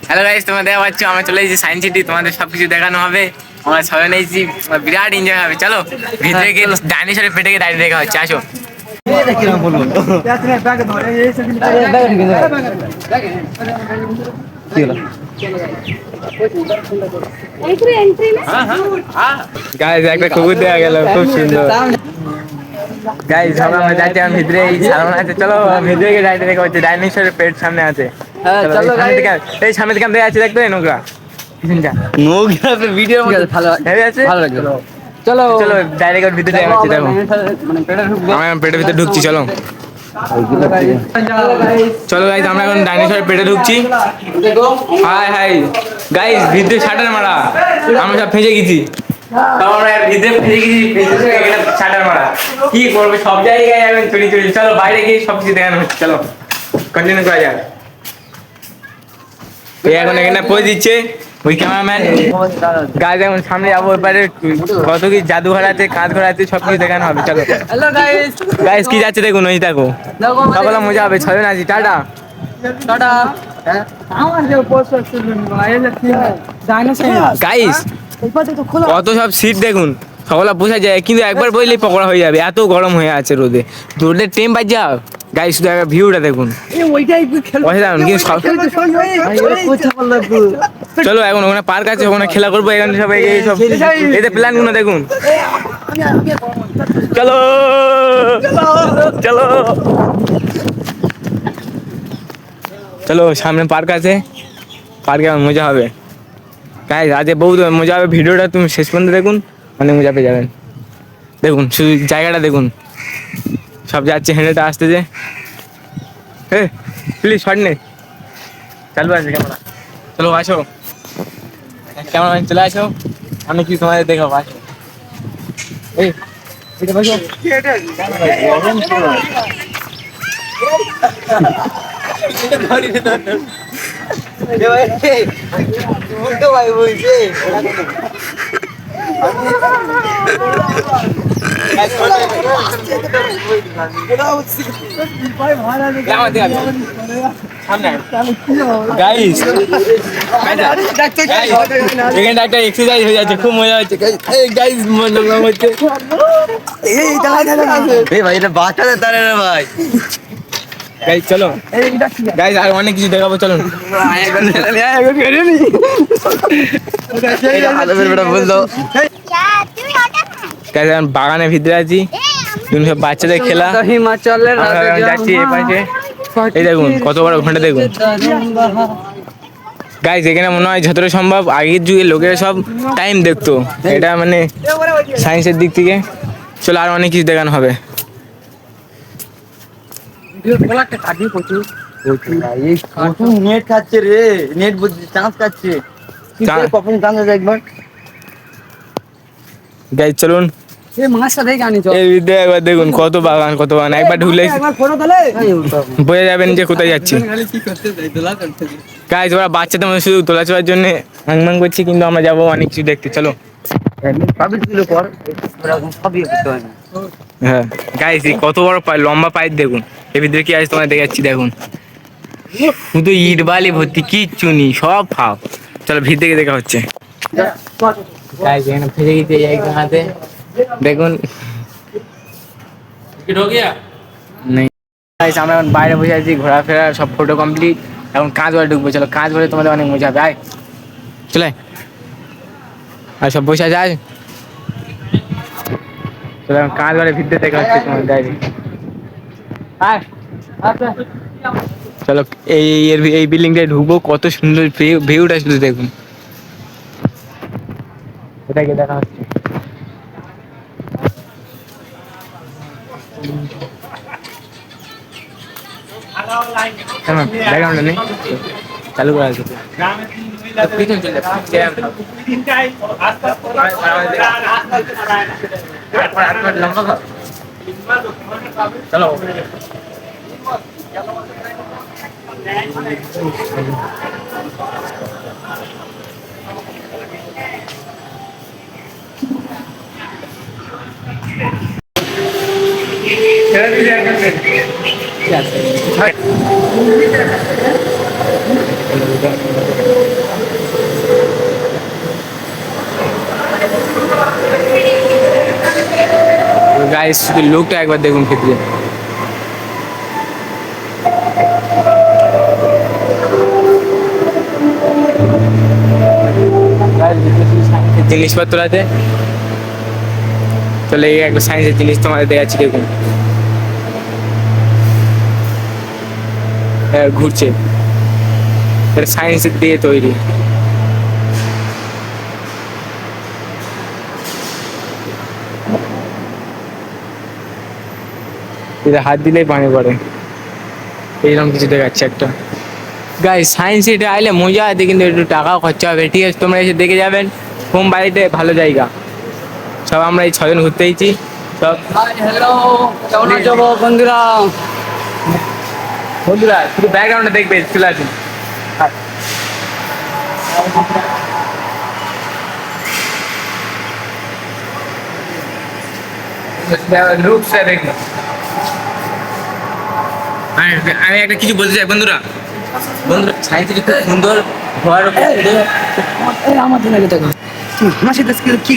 Hello guys, তোমরা দেখা পাচ্ছ আমরা চলে এসেছি সায়েন্স সিটি। তোমাদের সবকিছু দেখানো হবে। আমরা ছজন এসেছি, বিরাট এনজয় হবে। চলো ভিতরে গিয়ে ডাইনোসরের পেটে গিয়ে দাঁড়িয়ে দেখা হচ্ছে। আসো। গাইস একটা কুকুর দেওয়া গেল, খুব সুন্দর। গাইস আমরা যাচ্ছি এখন ভিতরে, এই সালমান আছে। চলো ভিতরে গিয়ে দাঁড়িয়ে দেখা হচ্ছে। ডাইনোসরের পেট সামনে আছে। এই সামনে থেকে দেখা যাচ্ছে, দেখতে নোংরা ভিডিও ভালো লাগবে। চলো চলো ডাইরেক্ট ভিতরে দেখা হচ্ছে। দেখো আমরা পেটের ভিতরে ঢুকছি। চলো চলো গাইস, আমরা এখন ডাইনোসরের পেটে ঢুকছি। হাই হাই গাইস, ভিতরে শাটার মারা, আমরা সব ফেঁসে গেছি। আমরা ভিতরে ফেঁসে গেছি, শাটার মারা। কি করবে, সব জায়গায় এখন চুরি চুরি। চলো বাইরে গিয়ে সবকিছু দেখানো হচ্ছে। চলো কন্টিনিউ করা যাক। এখন এখানে পৌঁছে দিচ্ছে ওই ক্যামেরাম্যান। গাইস এখন সামনে যাবো, এবারে কত কি জাদুঘর আছে, কাঁচ ঘর আছে, সবকিছু দেখানো হবে। চলো হ্যালো গাইস, গাইস কি যাচ্ছে দেখুন, ওই দেখো। সকলে মজা হবে, ছজন আছি। Tata tata. গাইস কত সব সিট দেখুন, সকলে বোঝা যায়, কিন্তু একবার বললেই পকোড়া হয়ে যাবে, এত গরম হয়ে আছে রোদে। রোদের টেম্পারেচার যা গাইস, শুধু একটা ভিউটা দেখুন। চলো এখন ওখানে পার্ক আছে, ওখানে খেলা করবো। এখানে সব সব এদের প্ল্যান গুলো দেখুন। চলো চলো চলো, সামনে পার্ক আছে, পার্কে মজা হবে। গাইস আজ বহুত মজা হবে। ভিডিওটা তুমি শেষ পর্যন্ত দেখুন, অনেক মজা পেয়ে যাবেন। দেখুন শুধু জায়গাটা দেখুন, সব যাচ্ছে হেঁটেটা আসতেছে। হ্যাঁ প্লিজ শট নে, চালু আছে ক্যামেরা। চলো আসো, ক্যামেরাম্যান চলে আসো, আমি কি তোমাদের দেখাবো। আসো এই বসো। ভাই বলছে গাইস, এখানে একটা এক্সারসাইজ হয়ে যাচ্ছে, খুব মজা হচ্ছে। গাইস মজা হচ্ছে। এই ভাই এটা বাচ্চাদের তারে রে ভাই। গাইস চলো গাইস, আর অনেক কিছু দেখাবো। চলো বাগানের ভিতরে আছি, সব বাচ্চাদের খেলা। হিমাচলের যাচ্ছি এই পাশে, এই দেখুন কত বড় ঘন্টা দেখুন। গাইস এখানে মনে হয় যতটা সম্ভব আগের যুগে লোকেরা সব টাইম দেখতো, এটা মানে সায়েন্সের দিক থেকে। চলো আর অনেক কিছু দেখানো হবে। নেট খাচ্ছে রে, নেট চান্স খাচ্ছে। একবার গাইস চলুন, একবার দেখুন কত বাগান, কত বাগান। একবার ঢুকলে বোঝা যাবেন যে কোথায় যাচ্ছি। গাইস ওরা বাচ্চাদের মধ্যে শুধু তোলা চলার জন্য হাংমাং করছি, কিন্তু আমরা যাবো অনেক কিছু দেখতে। চলো হ্যাঁ গাইস কত বড় লম্বা পাইপ দেখুন, এর ভিতরে কি আছে তোমার দেখাচ্ছি। দেখুন শুধু ইট বালি ভর্তি, কিচ্ছু নেই, সব ফাও। চলো ভিতর থেকে দেখা হচ্ছে। গাইস এখানে ফেসে গেছে এই জায়গাতে, দেখুন নেই। গাইস আমরা এখন বাইরে বসে আছি, ঘোরাফেরা সব ফটো কমপ্লিট। এখন কাঁচ ঘরে ঢুকবো। চলো কাঁচ ঘরে তোমাদের অনেক মজা হবে। আয় চলে আর সব বসে আছে। আয় চলো কাঁচ ঘরে ভিতরে দেখা হচ্ছে তোমার। গাইস চলো এই বিল্ডিংটায় ঢুকবো, কত সুন্দর ভিউটা শুধু দেখুন। এটাকে দেখা হচ্ছে। ব্যাকগ্রাউন্ডে নেই, চালু করা আছে। পিছন চলে লম্বা চলো। গাইস শুধু লোকটা একবার দেখুন ক্ষেত্রে। জিনিসপত্র আছে, চলে এই একটা সায়েন্সের জিনিস তোমাদের দেখাচ্ছি দেখুন। ঘুরছে, এটা সায়েন্সের দিয়ে তৈরি। এটা হাত দিলেই পানি পড়ে, এইরকম কিছু দেখাচ্ছে একটা। গাইস সায়েন্স সিটি আইলে মজা আছে, কিন্তু একটু টাকাও খরচা হবে, ঠিক আছে? তোমরা এসে দেখে যাবেন, হোম বাড়িতে ভালো জায়গা। সব আমরা এই 6 জন ঘুরতে এসেছি সব। হ্যালো, কেমন আছো বন্ধুরা? বন্ধুরা শুধু ব্যাকগ্রাউন্ডে দেখবে, চলে আসুন। লুকসটা দেখুন। আমি একটা কিছু বলতে চাই বন্ধুরা, সায়েন্স সিটি খুব সুন্দর ঘর। আমার দিন আগে দেখো আমার সাথে কি